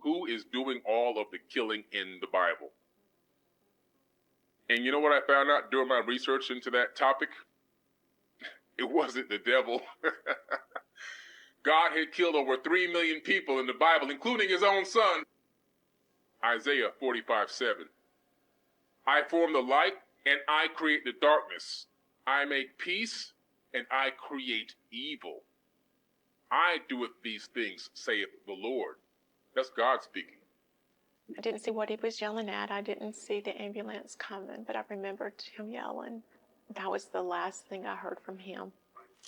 who is doing all of the killing in the Bible. And you know what I found out during my research into that topic? It wasn't the devil. God had killed over 3 million people in the Bible, including his own son. Isaiah 45:7. I form the light and I create the darkness. I make peace and I create evil. I doeth these things, saith the Lord. That's God speaking. I didn't see what he was yelling at. I didn't see the ambulance coming, but I remembered him yelling. That was the last thing I heard from him.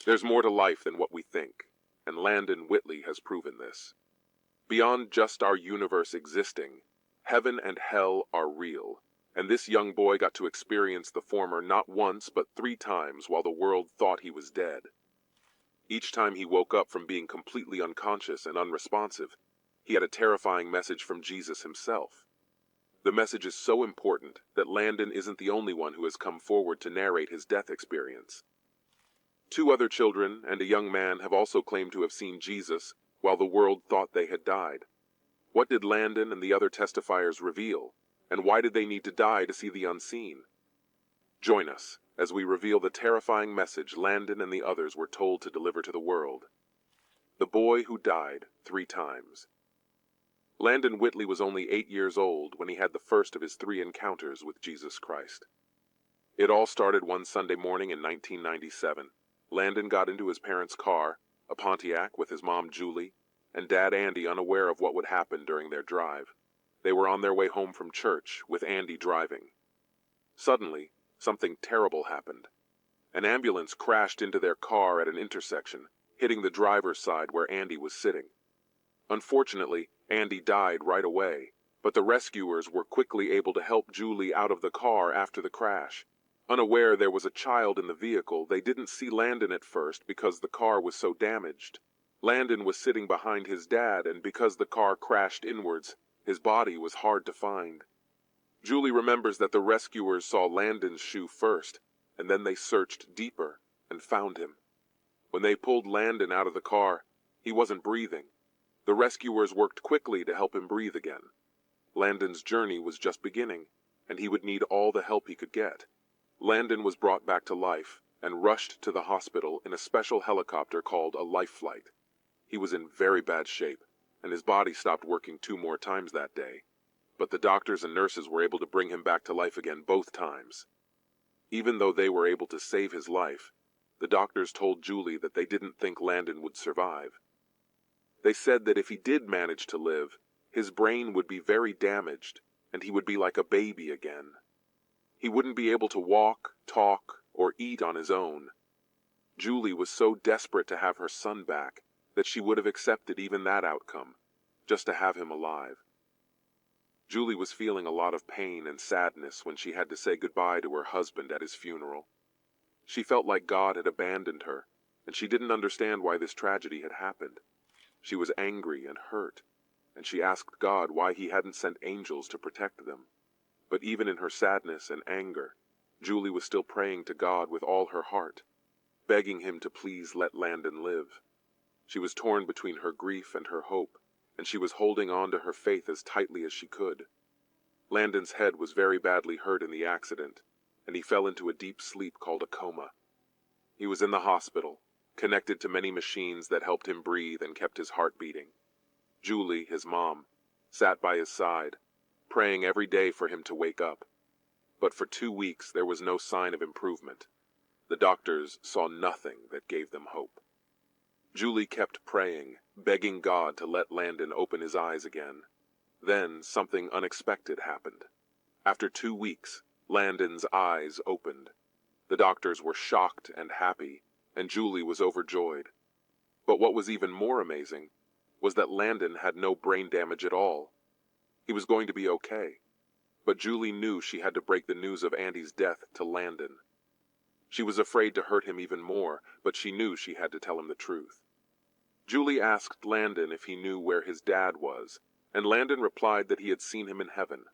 There's more to life than what we think, and Landon Whitley has proven this. Beyond just our universe existing, heaven and hell are real, and this young boy got to experience the former not once but 3 times while the world thought he was dead. Each time he woke up from being completely unconscious and unresponsive, he had a terrifying message from Jesus himself. The message is so important that Landon isn't the only one who has come forward to narrate his death experience. 2 other children and a young man have also claimed to have seen Jesus while the world thought they had died. What did Landon and the other testifiers reveal, and why did they need to die to see the unseen? Join us as we reveal the terrifying message Landon and the others were told to deliver to the world. The boy who died 3 times. Landon Whitley was only 8 years old when he had the first of his 3 encounters with Jesus Christ. It all started one Sunday morning in 1997. Landon got into his parents' car, a Pontiac with his mom Julie, and Dad Andy unaware of what would happen during their drive. They were on their way home from church, with Andy driving. Suddenly, something terrible happened. An ambulance crashed into their car at an intersection, hitting the driver's side where Andy was sitting. Unfortunately, Andy died right away, but the rescuers were quickly able to help Julie out of the car after the crash. Unaware there was a child in the vehicle, they didn't see Landon at first because the car was so damaged. Landon was sitting behind his dad, and because the car crashed inwards, his body was hard to find. Julie remembers that the rescuers saw Landon's shoe first, and then they searched deeper and found him. When they pulled Landon out of the car, he wasn't breathing. The rescuers worked quickly to help him breathe again. Landon's journey was just beginning, and he would need all the help he could get. Landon was brought back to life and rushed to the hospital in a special helicopter called a life flight. He was in very bad shape, and his body stopped working 2 more times that day. But the doctors and nurses were able to bring him back to life again both times. Even though they were able to save his life, the doctors told Julie that they didn't think Landon would survive. They said that if he did manage to live, his brain would be very damaged, and he would be like a baby again. He wouldn't be able to walk, talk, or eat on his own. Julie was so desperate to have her son back that she would have accepted even that outcome, just to have him alive. Julie was feeling a lot of pain and sadness when she had to say goodbye to her husband at his funeral. She felt like God had abandoned her, and she didn't understand why this tragedy had happened. She was angry and hurt, and she asked God why he hadn't sent angels to protect them. But even in her sadness and anger, Julie was still praying to God with all her heart, begging him to please let Landon live. She was torn between her grief and her hope, and she was holding on to her faith as tightly as she could. Landon's head was very badly hurt in the accident, and he fell into a deep sleep called a coma. He was in the hospital, connected to many machines that helped him breathe and kept his heart beating. Julie, his mom, sat by his side, praying every day for him to wake up. But for 2 weeks there was no sign of improvement. The doctors saw nothing that gave them hope. Julie kept praying, begging God to let Landon open his eyes again. Then something unexpected happened. After 2 weeks, Landon's eyes opened. The doctors were shocked and happy, and Julie was overjoyed. But what was even more amazing was that Landon had no brain damage at all. He was going to be okay. But Julie knew she had to break the news of Andy's death to Landon. She was afraid to hurt him even more, but she knew she had to tell him the truth. Julie asked Landon if he knew where his dad was, and Landon replied that he had seen him in heaven.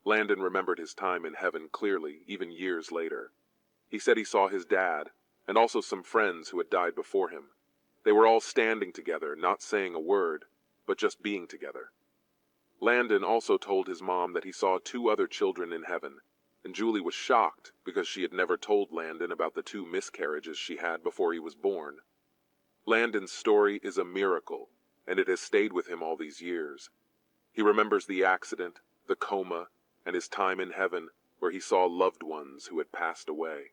Landon remembered his time in heaven clearly, even years later. He said he saw his dad, and also some friends who had died before him. They were all standing together, not saying a word, but just being together. Landon also told his mom that he saw 2 other children in heaven, and Julie was shocked because she had never told Landon about the 2 miscarriages she had before he was born. Landon's story is a miracle, and it has stayed with him all these years. He remembers the accident, the coma, and his time in heaven where he saw loved ones who had passed away.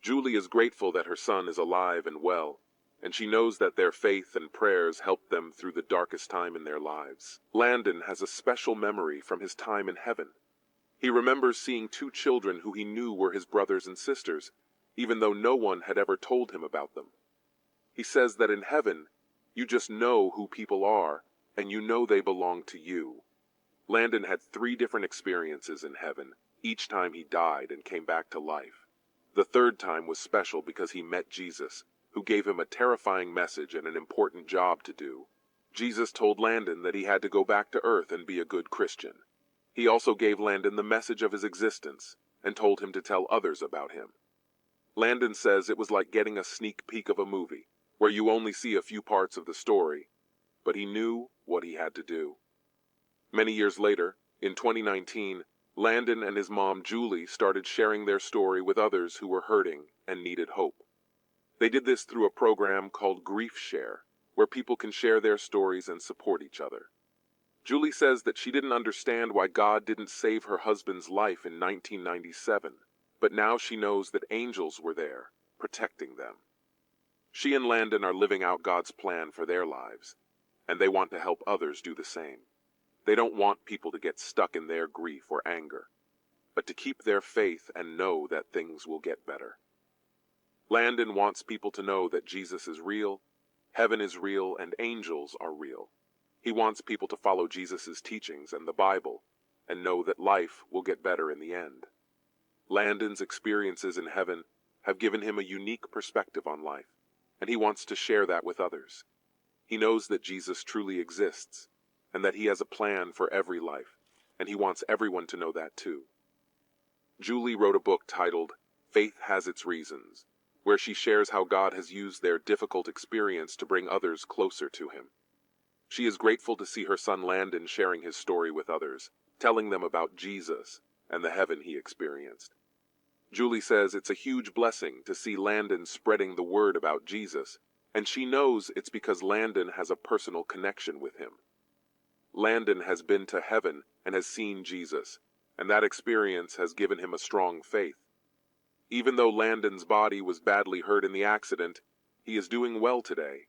Julie is grateful that her son is alive and well, and she knows that their faith and prayers helped them through the darkest time in their lives. Landon has a special memory from his time in heaven. He remembers seeing 2 children who he knew were his brothers and sisters, even though no one had ever told him about them. He says that in heaven, you just know who people are, and you know they belong to you. Landon had 3 different experiences in heaven, each time he died and came back to life. The 3rd time was special because he met Jesus, who gave him a terrifying message and an important job to do. Jesus told Landon that he had to go back to earth and be a good Christian. He also gave Landon the message of his existence and told him to tell others about him. Landon says it was like getting a sneak peek of a movie, where you only see a few parts of the story, but he knew what he had to do. Many years later, in 2019, Landon and his mom Julie started sharing their story with others who were hurting and needed hope. They did this through a program called Grief Share, where people can share their stories and support each other. Julie says that she didn't understand why God didn't save her husband's life in 1997, but now she knows that angels were there, protecting them. She and Landon are living out God's plan for their lives, and they want to help others do the same. They don't want people to get stuck in their grief or anger, but to keep their faith and know that things will get better. Landon wants people to know that Jesus is real, heaven is real, and angels are real. He wants people to follow Jesus' teachings and the Bible, and know that life will get better in the end. Landon's experiences in heaven have given him a unique perspective on life, and he wants to share that with others. He knows that Jesus truly exists, and that he has a plan for every life, and he wants everyone to know that too. Julie wrote a book titled Faith Has Its Reasons, where she shares how God has used their difficult experience to bring others closer to him. She is grateful to see her son Landon sharing his story with others, telling them about Jesus and the heaven he experienced. Julie says it's a huge blessing to see Landon spreading the word about Jesus, and she knows it's because Landon has a personal connection with him. Landon has been to heaven and has seen Jesus, and that experience has given him a strong faith. Even though Landon's body was badly hurt in the accident, he is doing well today.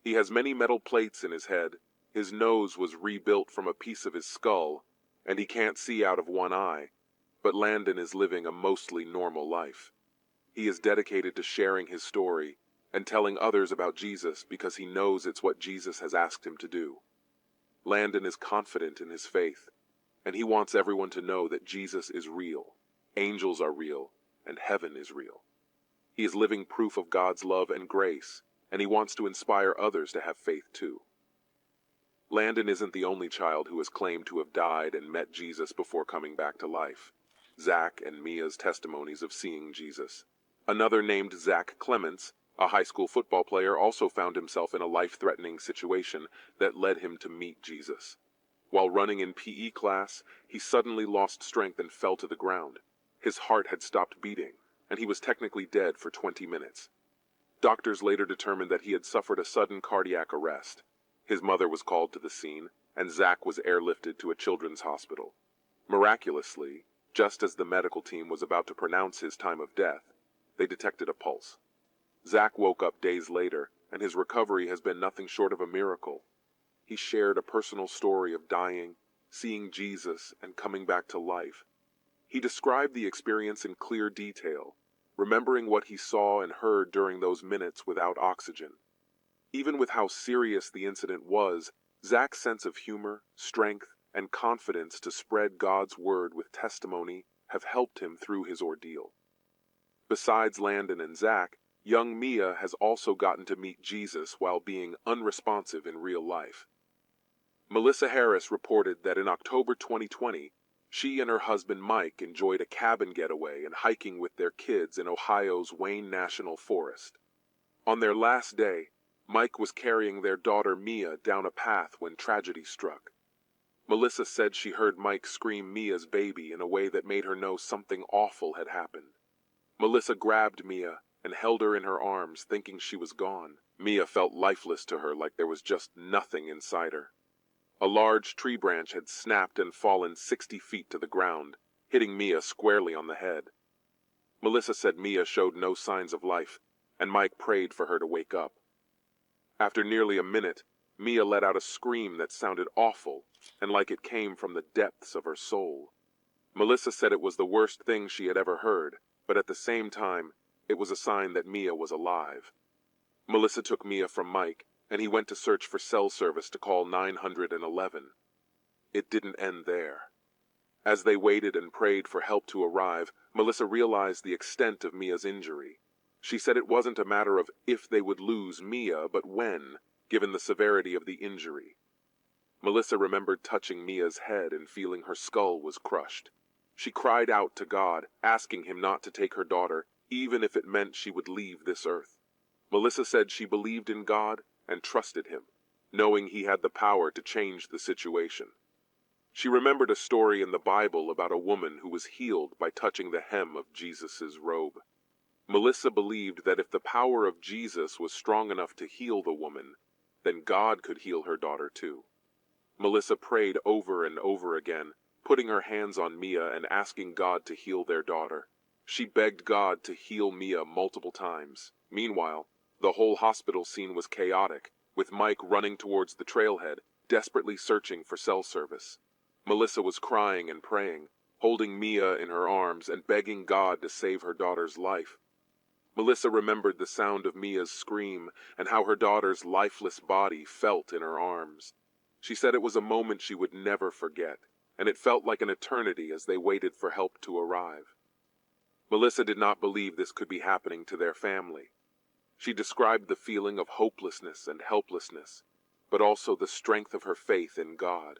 He has many metal plates in his head, his nose was rebuilt from a piece of his skull, and he can't see out of one eye, but Landon is living a mostly normal life. He is dedicated to sharing his story and telling others about Jesus because he knows it's what Jesus has asked him to do. Landon is confident in his faith, and he wants everyone to know that Jesus is real, angels are real, and heaven is real. He is living proof of God's love and grace, and he wants to inspire others to have faith too. Landon isn't the only child who has claimed to have died and met Jesus before coming back to life. Zach and Mia's testimonies of seeing Jesus. Another named Zach Clements, a high school football player, also found himself in a life-threatening situation that led him to meet Jesus. While running in PE class, he suddenly lost strength and fell to the ground. His heart had stopped beating, and he was technically dead for 20 minutes. Doctors later determined that he had suffered a sudden cardiac arrest. His mother was called to the scene, and Zach was airlifted to a children's hospital. Miraculously, just as the medical team was about to pronounce his time of death, they detected a pulse. Zach woke up days later, and his recovery has been nothing short of a miracle. He shared a personal story of dying, seeing Jesus, and coming back to life. He described the experience in clear detail, remembering what he saw and heard during those minutes without oxygen. Even with how serious the incident was, Zach's sense of humor, strength, and confidence to spread God's word with testimony have helped him through his ordeal. Besides Landon and Zach, young Mia has also gotten to meet Jesus while being unresponsive in real life. Melissa Harris reported that in October 2020, she and her husband Mike enjoyed a cabin getaway and hiking with their kids in Ohio's Wayne National Forest. On their last day, Mike was carrying their daughter Mia down a path when tragedy struck. Melissa said she heard Mike scream Mia's baby in a way that made her know something awful had happened. Melissa grabbed Mia and held her in her arms, thinking she was gone. Mia felt lifeless to her, like there was just nothing inside her. A large tree branch had snapped and fallen 60 feet to the ground, hitting Mia squarely on the head. Melissa said Mia showed no signs of life, and Mike prayed for her to wake up. After nearly a minute, Mia let out a scream that sounded awful and like it came from the depths of her soul. Melissa said it was the worst thing she had ever heard, but at the same time, it was a sign that Mia was alive. Melissa took Mia from Mike, and he went to search for cell service to call 911. It didn't end there. As they waited and prayed for help to arrive, Melissa realized the extent of Mia's injury. She said it wasn't a matter of if they would lose Mia, but when, given the severity of the injury. Melissa remembered touching Mia's head and feeling her skull was crushed. She cried out to God, asking him not to take her daughter, even if it meant she would leave this earth. Melissa said she believed in God and trusted him, knowing he had the power to change the situation. She remembered a story in the Bible about a woman who was healed by touching the hem of Jesus' robe. Melissa believed that if the power of Jesus was strong enough to heal the woman, then God could heal her daughter too. Melissa prayed over and over again, putting her hands on Mia and asking God to heal their daughter. She begged God to heal Mia multiple times. Meanwhile, the whole hospital scene was chaotic, with Mike running towards the trailhead, desperately searching for cell service. Melissa was crying and praying, holding Mia in her arms and begging God to save her daughter's life. Melissa remembered the sound of Mia's scream and how her daughter's lifeless body felt in her arms. She said it was a moment she would never forget, and it felt like an eternity as they waited for help to arrive. Melissa did not believe this could be happening to their family. She described the feeling of hopelessness and helplessness, but also the strength of her faith in God.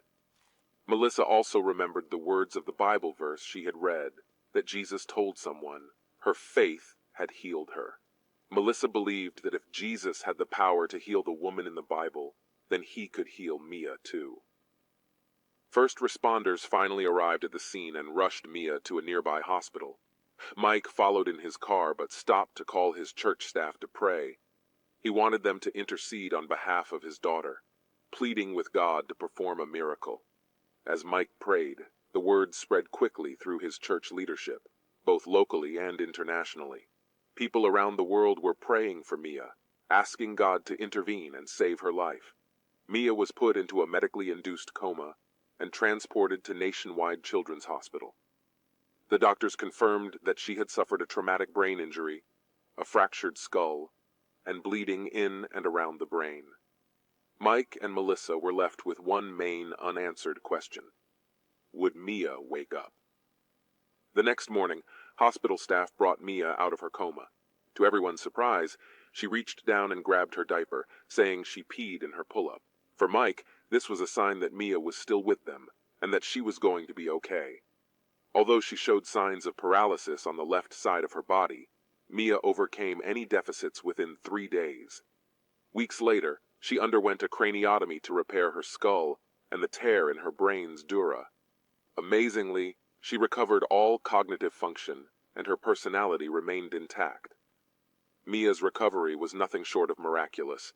Melissa also remembered the words of the Bible verse she had read, that Jesus told someone, her faith had healed her. Melissa believed that if Jesus had the power to heal the woman in the Bible, then he could heal Mia too. First responders finally arrived at the scene and rushed Mia to a nearby hospital. Mike followed in his car but stopped to call his church staff to pray. He wanted them to intercede on behalf of his daughter, pleading with God to perform a miracle. As Mike prayed, the word spread quickly through his church leadership, both locally and internationally. People around the world were praying for Mia, asking God to intervene and save her life. Mia was put into a medically induced coma and transported to Nationwide Children's Hospital. The doctors confirmed that she had suffered a traumatic brain injury, a fractured skull, and bleeding in and around the brain. Mike and Melissa were left with one main unanswered question. Would Mia wake up? The next morning, hospital staff brought Mia out of her coma. To everyone's surprise, she reached down and grabbed her diaper, saying she peed in her pull-up. For Mike, this was a sign that Mia was still with them, and that she was going to be okay. Although she showed signs of paralysis on the left side of her body, Mia overcame any deficits within 3 days. Weeks later, she underwent a craniotomy to repair her skull and the tear in her brain's dura. Amazingly, she recovered all cognitive function, and her personality remained intact. Mia's recovery was nothing short of miraculous.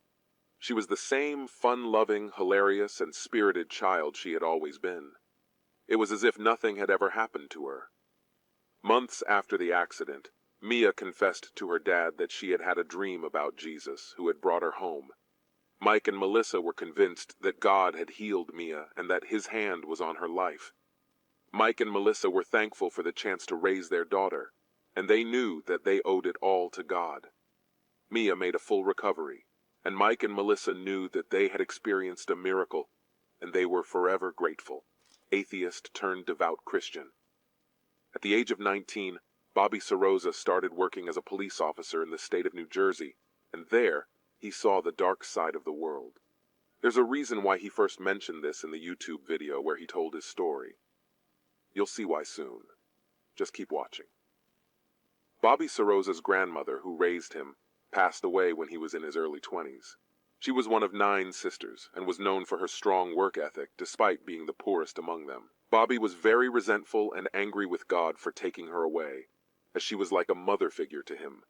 She was the same fun-loving, hilarious, and spirited child she had always been. It was as if nothing had ever happened to her. Months after the accident, Mia confessed to her dad that she had had a dream about Jesus, who had brought her home. Mike and Melissa were convinced that God had healed Mia and that his hand was on her life. Mike and Melissa were thankful for the chance to raise their daughter, and they knew that they owed it all to God. Mia made a full recovery, and Mike and Melissa knew that they had experienced a miracle, and they were forever grateful. Atheist turned devout Christian. At the age of 19, Bobby Soroza started working as a police officer in the state of New Jersey, and there he saw the dark side of the world. There's a reason why he first mentioned this in the YouTube video where he told his story. You'll see why soon. Just keep watching. Bobby Soroza's grandmother, who raised him, passed away when he was in his early 20s. She was one of 9 sisters and was known for her strong work ethic despite being the poorest among them. Bobby was very resentful and angry with God for taking her away, as she was like a mother figure to him.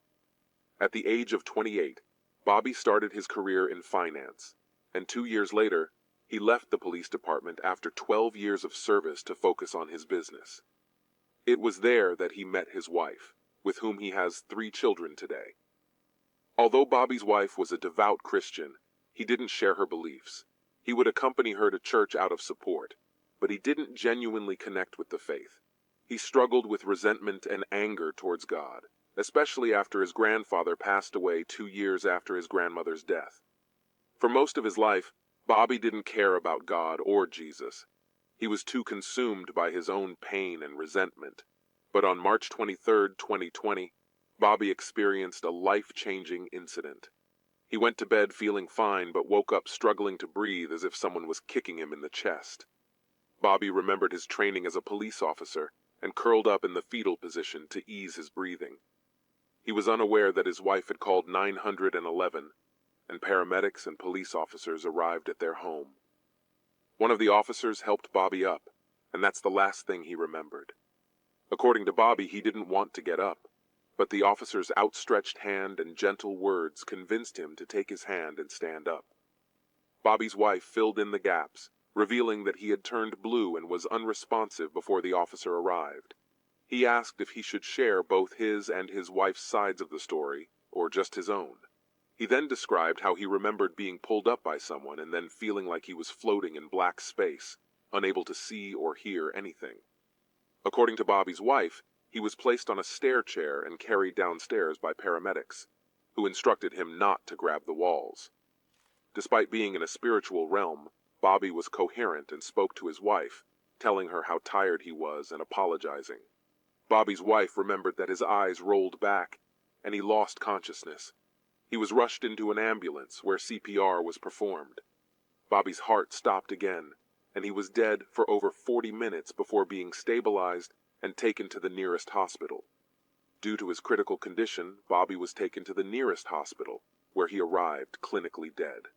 At the age of 28, Bobby started his career in finance, and 2 years later, he left the police department after 12 years of service to focus on his business. It was there that he met his wife, with whom he has 3 children today. Although Bobby's wife was a devout Christian, he didn't share her beliefs. He would accompany her to church out of support, but he didn't genuinely connect with the faith. He struggled with resentment and anger towards God, especially after his grandfather passed away 2 years after his grandmother's death. For most of his life, Bobby didn't care about God or Jesus. He was too consumed by his own pain and resentment. But on March 23, 2020, Bobby experienced a life-changing incident. He went to bed feeling fine but woke up struggling to breathe as if someone was kicking him in the chest. Bobby remembered his training as a police officer and curled up in the fetal position to ease his breathing. He was unaware that his wife had called 911, and paramedics and police officers arrived at their home. One of the officers helped Bobby up, and that's the last thing he remembered. According to Bobby, he didn't want to get up, but the officer's outstretched hand and gentle words convinced him to take his hand and stand up. Bobby's wife filled in the gaps, revealing that he had turned blue and was unresponsive before the officer arrived. He asked if he should share both his and his wife's sides of the story, or just his own. He then described how he remembered being pulled up by someone and then feeling like he was floating in black space, unable to see or hear anything. According to Bobby's wife, he was placed on a stair chair and carried downstairs by paramedics, who instructed him not to grab the walls. Despite being in a spiritual realm, Bobby was coherent and spoke to his wife, telling her how tired he was and apologizing. Bobby's wife remembered that his eyes rolled back, and he lost consciousness. He was rushed into an ambulance where CPR was performed. Bobby's heart stopped again, and he was dead for over 40 minutes before being stabilized and taken to the nearest hospital. Due to his critical condition, Bobby was taken to the nearest hospital, where he arrived clinically dead.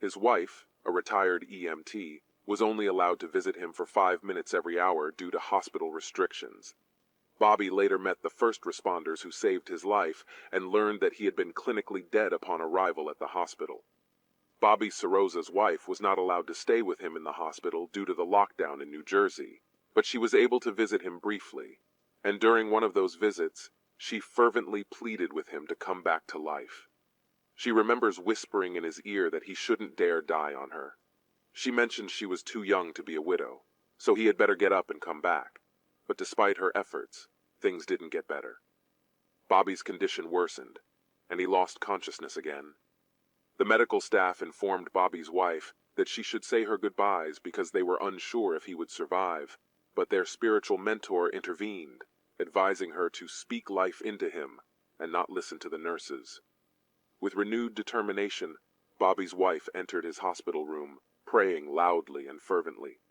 His wife, a retired EMT, was only allowed to visit him for 5 minutes every hour due to hospital restrictions. Bobby later met the first responders who saved his life and learned that he had been clinically dead upon arrival at the hospital. Bobby Soroza's wife was not allowed to stay with him in the hospital due to the lockdown in New Jersey, but she was able to visit him briefly, and during one of those visits, she fervently pleaded with him to come back to life. She remembers whispering in his ear that he shouldn't dare die on her. She mentioned she was too young to be a widow, so he had better get up and come back. But despite her efforts, things didn't get better. Bobby's condition worsened, and he lost consciousness again. The medical staff informed Bobby's wife that she should say her goodbyes because they were unsure if he would survive, but their spiritual mentor intervened, advising her to speak life into him and not listen to the nurses. With renewed determination, Bobby's wife entered his hospital room, praying loudly and fervently.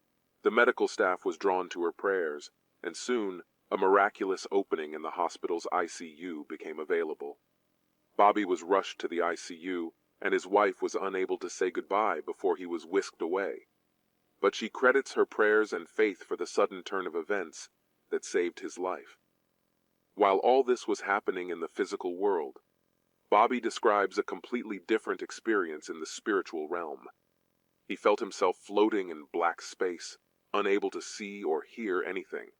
The medical staff was drawn to her prayers, and soon, a miraculous opening in the hospital's ICU became available. Bobby was rushed to the ICU, and his wife was unable to say goodbye before he was whisked away. But she credits her prayers and faith for the sudden turn of events that saved his life. While all this was happening in the physical world, Bobby describes a completely different experience in the spiritual realm. He felt himself floating in black space, unable to see or hear anything.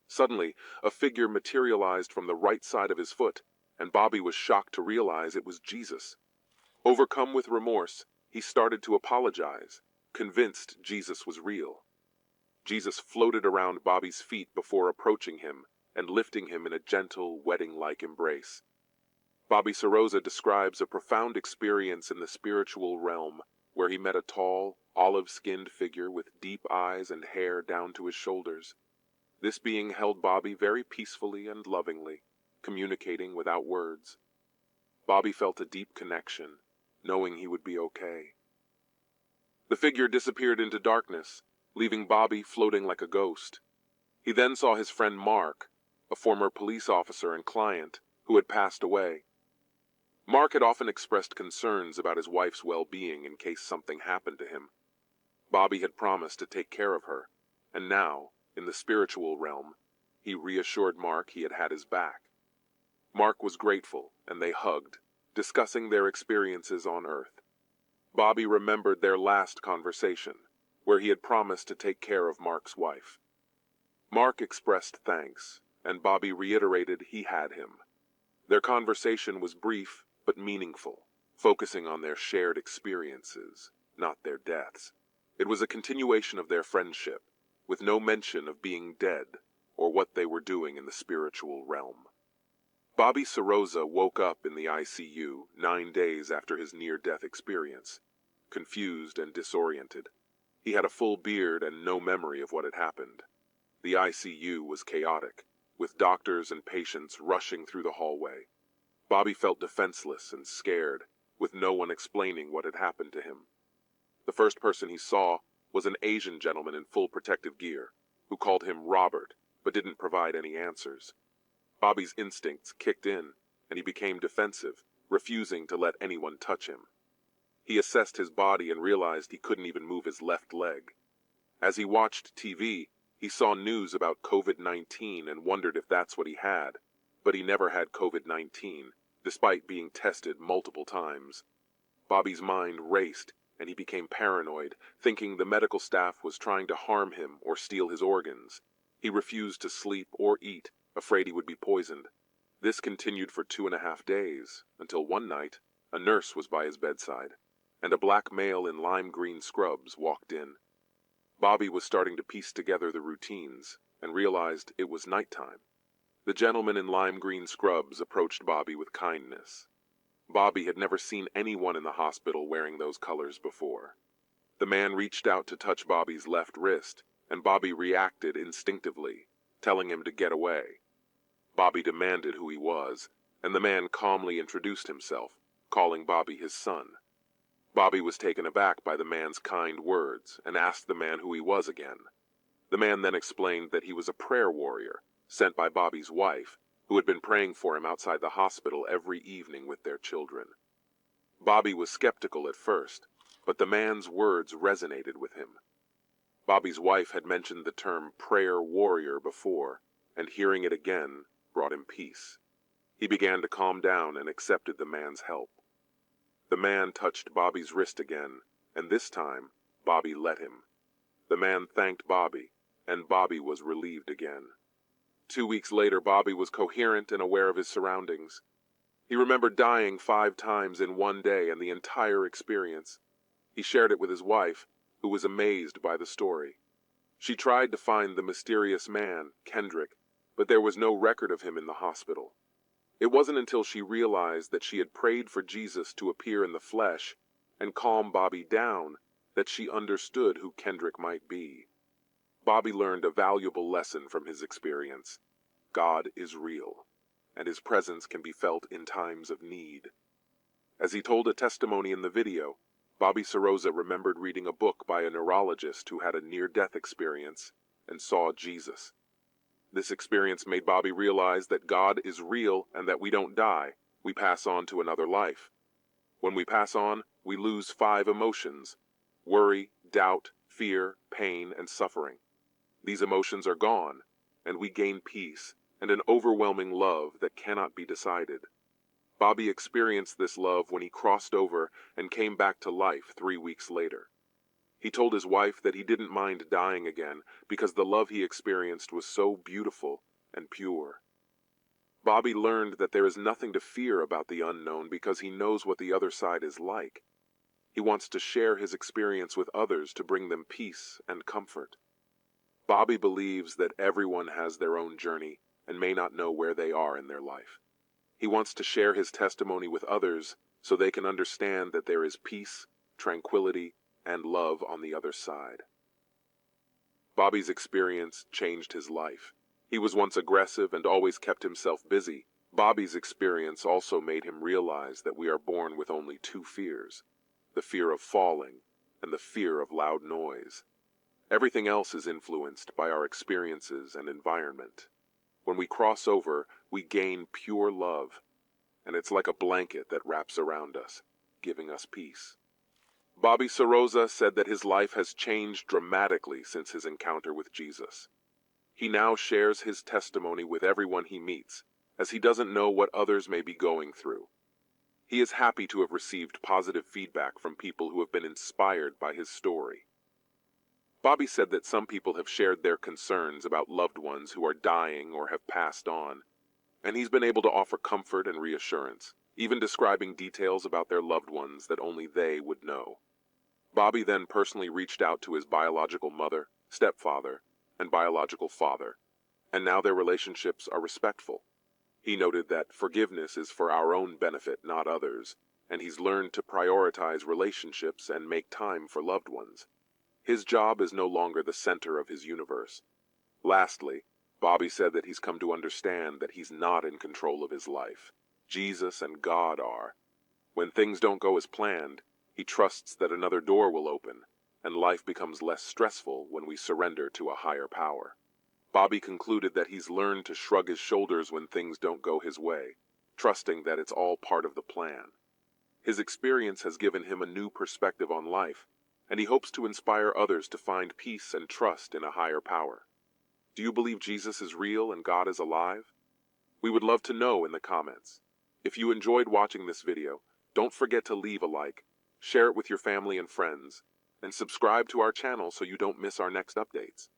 Suddenly, a figure materialized from the right side of his foot, and Bobby was shocked to realize it was Jesus. Overcome with remorse, he started to apologize, convinced Jesus was real. Jesus floated around Bobby's feet before approaching him and lifting him in a gentle, wedding-like embrace. Bobby Soroza describes a profound experience in the spiritual realm where he met a tall, olive-skinned figure with deep eyes and hair down to his shoulders. This being held Bobby very peacefully and lovingly, communicating without words. Bobby felt a deep connection, knowing he would be okay. The figure disappeared into darkness, leaving Bobby floating like a ghost. He then saw his friend Mark, a former police officer and client, who had passed away. Mark had often expressed concerns about his wife's well-being in case something happened to him. Bobby had promised to take care of her, and now, in the spiritual realm, he reassured Mark he had his back. Mark was grateful, and they hugged, discussing their experiences on Earth. Bobby remembered their last conversation, where he had promised to take care of Mark's wife. Mark expressed thanks, and Bobby reiterated he had him. Their conversation was brief but meaningful, focusing on their shared experiences, not their deaths. It was a continuation of their friendship, with no mention of being dead or what they were doing in the spiritual realm. Bobby Soroza woke up in the ICU 9 days after his near-death experience, confused and disoriented. He had a full beard and no memory of what had happened. The ICU was chaotic, with doctors and patients rushing through the hallway. Bobby felt defenseless and scared, with no one explaining what had happened to him. The first person he saw was an Asian gentleman in full protective gear, who called him Robert, but didn't provide any answers. Bobby's instincts kicked in, and he became defensive, refusing to let anyone touch him. He assessed his body and realized he couldn't even move his left leg. As he watched TV, he saw news about COVID-19 and wondered if that's what he had, but he never had COVID-19, despite being tested multiple times. Bobby's mind raced, and he became paranoid, thinking the medical staff was trying to harm him or steal his organs. He refused to sleep or eat, afraid he would be poisoned. This continued for 2.5 days, until one night, a nurse was by his bedside, and a black male in lime green scrubs walked in. Bobby was starting to piece together the routines, and realized it was nighttime. The gentleman in lime green scrubs approached Bobby with kindness. Bobby had never seen anyone in the hospital wearing those colors before. The man reached out to touch Bobby's left wrist, and Bobby reacted instinctively, telling him to get away. Bobby demanded who he was, and the man calmly introduced himself, calling Bobby his son. Bobby was taken aback by the man's kind words and asked the man who he was again. The man then explained that he was a prayer warrior sent by Bobby's wife, who had been praying for him outside the hospital every evening with their children. Bobby was skeptical at first, but the man's words resonated with him. Bobby's wife had mentioned the term prayer warrior before, and hearing it again brought him peace. He began to calm down and accepted the man's help. The man touched Bobby's wrist again, and this time, Bobby let him. The man thanked Bobby, and Bobby was relieved again. 2 weeks later, Bobby was coherent and aware of his surroundings. He remembered dying 5 times in one day and the entire experience. He shared it with his wife, who was amazed by the story. She tried to find the mysterious man, Kendrick, but there was no record of him in the hospital. It wasn't until she realized that she had prayed for Jesus to appear in the flesh and calm Bobby down that she understood who Kendrick might be. Bobby learned a valuable lesson from his experience. God is real, and his presence can be felt in times of need. As he told a testimony in the video, Bobby Soroza remembered reading a book by a neurologist who had a near-death experience and saw Jesus. This experience made Bobby realize that God is real and that we don't die, we pass on to another life. When we pass on, we lose 5 emotions: worry, doubt, fear, pain, and suffering. These emotions are gone, and we gain peace and an overwhelming love that cannot be decided. Bobby experienced this love when he crossed over and came back to life 3 weeks later. He told his wife that he didn't mind dying again because the love he experienced was so beautiful and pure. Bobby learned that there is nothing to fear about the unknown because he knows what the other side is like. He wants to share his experience with others to bring them peace and comfort. Bobby believes that everyone has their own journey and may not know where they are in their life. He wants to share his testimony with others so they can understand that there is peace, tranquility, and love on the other side. Bobby's experience changed his life. He was once aggressive and always kept himself busy. Bobby's experience also made him realize that we are born with only 2 fears: the fear of falling and the fear of loud noise. Everything else is influenced by our experiences and environment. When we cross over, we gain pure love. and it's like a blanket that wraps around us, giving us peace. Bobby Soroza said that his life has changed dramatically since his encounter with Jesus. He now shares his testimony with everyone he meets, as he doesn't know what others may be going through. He is happy to have received positive feedback from people who have been inspired by his story. Bobby said that some people have shared their concerns about loved ones who are dying or have passed on, and he's been able to offer comfort and reassurance, even describing details about their loved ones that only they would know. Bobby then personally reached out to his biological mother, stepfather, and biological father, and now their relationships are respectful. He noted that forgiveness is for our own benefit, not others, and he's learned to prioritize relationships and make time for loved ones. His job is no longer the center of his universe. Lastly, Bobby said that he's come to understand that he's not in control of his life. Jesus and God are. When things don't go as planned, he trusts that another door will open, and life becomes less stressful when we surrender to a higher power. Bobby concluded that he's learned to shrug his shoulders when things don't go his way, trusting that it's all part of the plan. His experience has given him a new perspective on life, and he hopes to inspire others to find peace and trust in a higher power. Do you believe Jesus is real and God is alive? We would love to know in the comments. If you enjoyed watching this video, don't forget to leave a like, share it with your family and friends, and subscribe to our channel so you don't miss our next updates.